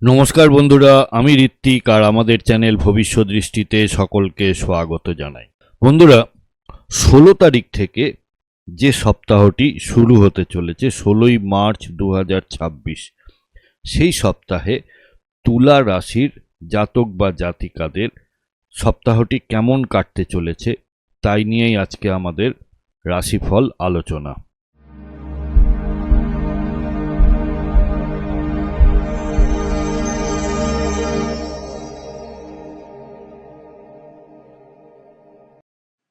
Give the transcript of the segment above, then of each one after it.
নমস্কার বন্ধুরা, আমি ঋত্বিক আর আমাদের চ্যানেল ভবিষ্যৎ দৃষ্টিতে সকলকে স্বাগত জানাই। বন্ধুরা, 16 তারিখ থেকে যে সপ্তাহটি শুরু হতে চলেছে 16ই মার্চ 2026, সেই সপ্তাহে তুলা রাশির জাতক বা জাতিকাদের সপ্তাহটি কেমন কাটতে চলেছে তাই নিয়েই আজকে আমাদের রাশিফল আলোচনা।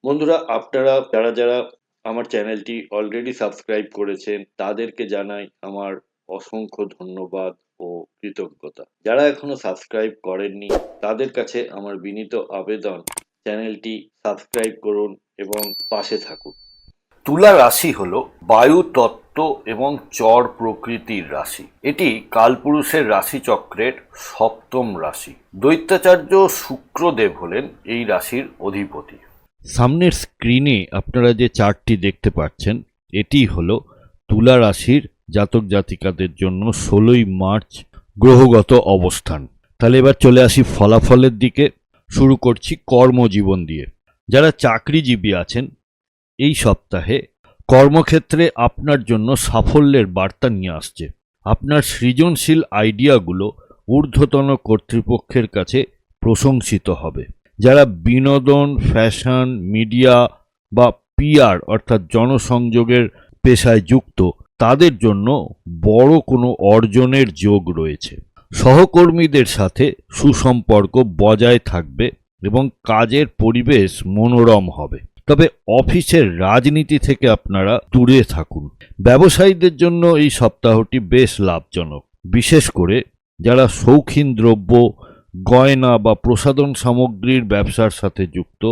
বন্ধুরা, আপনারা যারা আমার চ্যানেলটি অলরেডি সাবস্ক্রাইব করেছেন তাদেরকে জানাই আমার অসংখ্য ধন্যবাদ ও কৃতজ্ঞতা। যারা এখনো সাবস্ক্রাইব করেননি তাদের কাছে আমার বিনীত আবেদন, চ্যানেলটি সাবস্ক্রাইব করুন এবং পাশে থাকুন। তুলা রাশি হলো বায়ু তত্ত্ব এবং চর প্রকৃতির রাশি। এটি কালপুরুষের রাশিচক্রের সপ্তম রাশি। দৈত্যাচার্য শুক্রদেব হলেন এই রাশির অধিপতি। সামনের স্ক্রিনে আপনারা যে চার্টটি দেখতে পাচ্ছেন, এটি হলো তুলা রাশির জাতক জাতিকাদের জন্য 16ই মার্চ গ্রহগত অবস্থান। তাহলে এবার চলে আসি ফলাফলের দিকে। শুরু করছি কর্মজীবন দিয়ে। যারা চাকরিজীবী আছেন, এই সপ্তাহে কর্মক্ষেত্রে আপনার জন্য সাফল্যের বার্তা নিয়ে আসছে। আপনার সৃজনশীল আইডিয়াগুলো ঊর্ধ্বতন কর্তৃপক্ষের কাছে প্রশংসিত হবে। যারা বিনোদন, ফ্যাশন, মিডিয়া বা পিআর অর্থাৎ জনসংযোগের পেশায় যুক্ত, তাদের জন্য বড় কোনো অর্জনের যোগ রয়েছে। সহকর্মীদের সাথে সুসম্পর্ক বজায় থাকবে এবং কাজের পরিবেশ মনোরম হবে। তবে অফিসের রাজনীতি থেকে আপনারা দূরে থাকুন। ব্যবসায়ীদের জন্য এই সপ্তাহটি বেশ লাভজনক, বিশেষ করে যারা শৌখিন দ্রব্য, গয়না বা প্রসাধন সামগ্রীর ব্যবসার সাথে যুক্ত,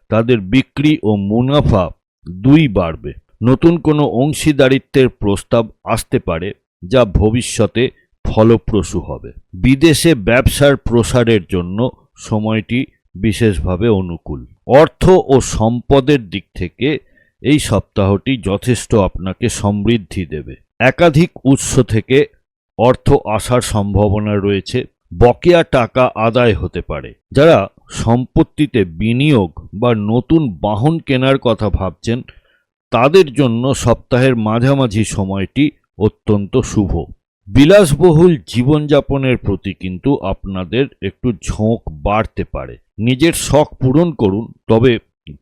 তাদের বিক্রি ও মুনাফা দুই বাড়বে। নতুন কোনো অংশীদারিত্বের প্রস্তাব আসতে পারে যা ভবিষ্যতে ফলপ্রসূ হবে। বিদেশে ব্যবসার প্রসারের জন্য সময়টি বিশেষভাবে অনুকূল। অর্থ ও সম্পদের দিক থেকে এই সপ্তাহটি যথেষ্ট আপনাকে সমৃদ্ধি দেবে। একাধিক উৎস থেকে অর্থ আসার সম্ভাবনা রয়েছে। বকেয়া টাকা আদায় হতে পারে। যারা সম্পত্তিতে বিনিয়োগ বা নতুন বাহন কেনার কথা ভাবছেন, তাদের জন্য সপ্তাহের মাঝামাঝি সময়টি অত্যন্ত শুভ। বিলাসবহুল জীবনযাপনের প্রতি কিন্তু আপনাদের একটু ঝোঁক বাড়তে পারে। নিজের শখ পূরণ করুন, তবে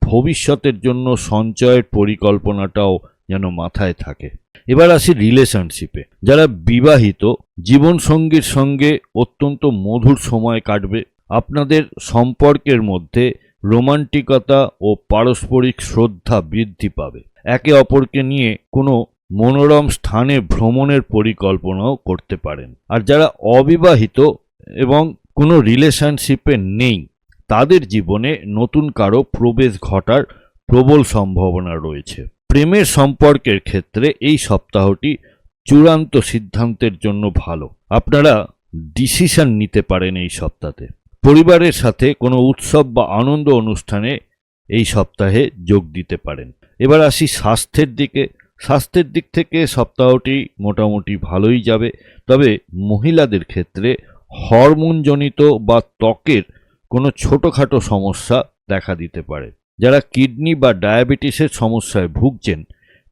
ভবিষ্যতের জন্য সঞ্চয়ের পরিকল্পনাটাও যেন মাথায় থাকে। এবার আসি রিলেশনশিপে। যারা বিবাহিত, জীবনসঙ্গীর সঙ্গে অত্যন্ত মধুর সময় কাটবে। আপনাদের সম্পর্কের মধ্যে রোমান্টিকতা ও পারস্পরিক শ্রদ্ধা বৃদ্ধি পাবে। একে অপরকে নিয়ে কোনো মনোরম স্থানে ভ্রমণের পরিকল্পনাও করতে পারেন। আর যারা অবিবাহিত এবং কোনো রিলেশনশিপে নেই, তাদের জীবনে নতুন কারো প্রবেশ ঘটার প্রবল সম্ভাবনা রয়েছে। প্রেমের সম্পর্কের ক্ষেত্রে এই সপ্তাহটি চূড়ান্ত সিদ্ধান্তের জন্য ভালো। আপনারা ডিসিশন নিতে পারেন এই সপ্তাহে। পরিবারের সাথে কোনো উৎসব বা আনন্দ অনুষ্ঠানে এই সপ্তাহে যোগ দিতে পারেন। এবার আসি স্বাস্থ্যের দিকে। স্বাস্থ্যের দিক থেকে সপ্তাহটি মোটামুটি ভালোই যাবে, তবে মহিলাদের ক্ষেত্রে হরমোনজনিত বা ত্বকের কোনো ছোটোখাটো সমস্যা দেখা দিতে পারে। যারা কিডনি বা ডায়াবেটিসের সমস্যায় ভুগছেন,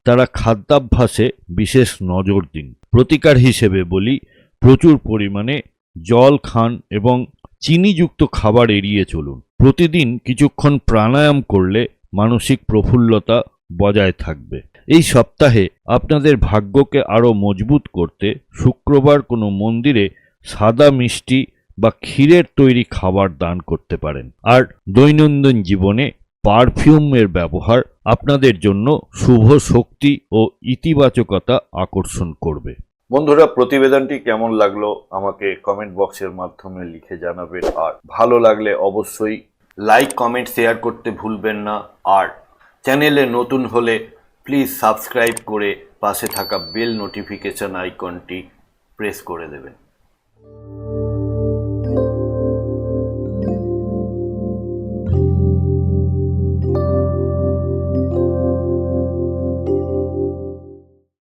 তারা খাদ্যাভ্যাসে বিশেষ নজর দিন। প্রতিকার হিসেবে বলি, প্রচুর পরিমাণে জল খান এবং চিনিযুক্ত খাবার এড়িয়ে চলুন। প্রতিদিন কিছুক্ষণ প্রাণায়াম করলে মানসিক প্রফুল্লতা বজায় থাকবে। এই সপ্তাহে আপনাদের ভাগ্যকে আরও মজবুত করতে শুক্রবার কোনো মন্দিরে সাদা মিষ্টি বা ক্ষীরের তৈরি খাবার দান করতে পারেন। আর দৈনন্দিন জীবনে পারফিউমের ব্যবহার আপনাদের জন্য শুভ শক্তি ও ইতিবাচকতা আকর্ষণ করবে। বন্ধুরা, প্রতিবেদনটি কেমন লাগলো আমাকে কমেন্ট বক্সের মাধ্যমে লিখে জানাবেন। আর ভালো লাগলে অবশ্যই লাইক, কমেন্ট, শেয়ার করতে ভুলবেন না। আর চ্যানেলে নতুন হলে প্লিজ সাবস্ক্রাইব করে পাশে থাকা বেল নোটিফিকেশন আইকনটি প্রেস করে দেবেন।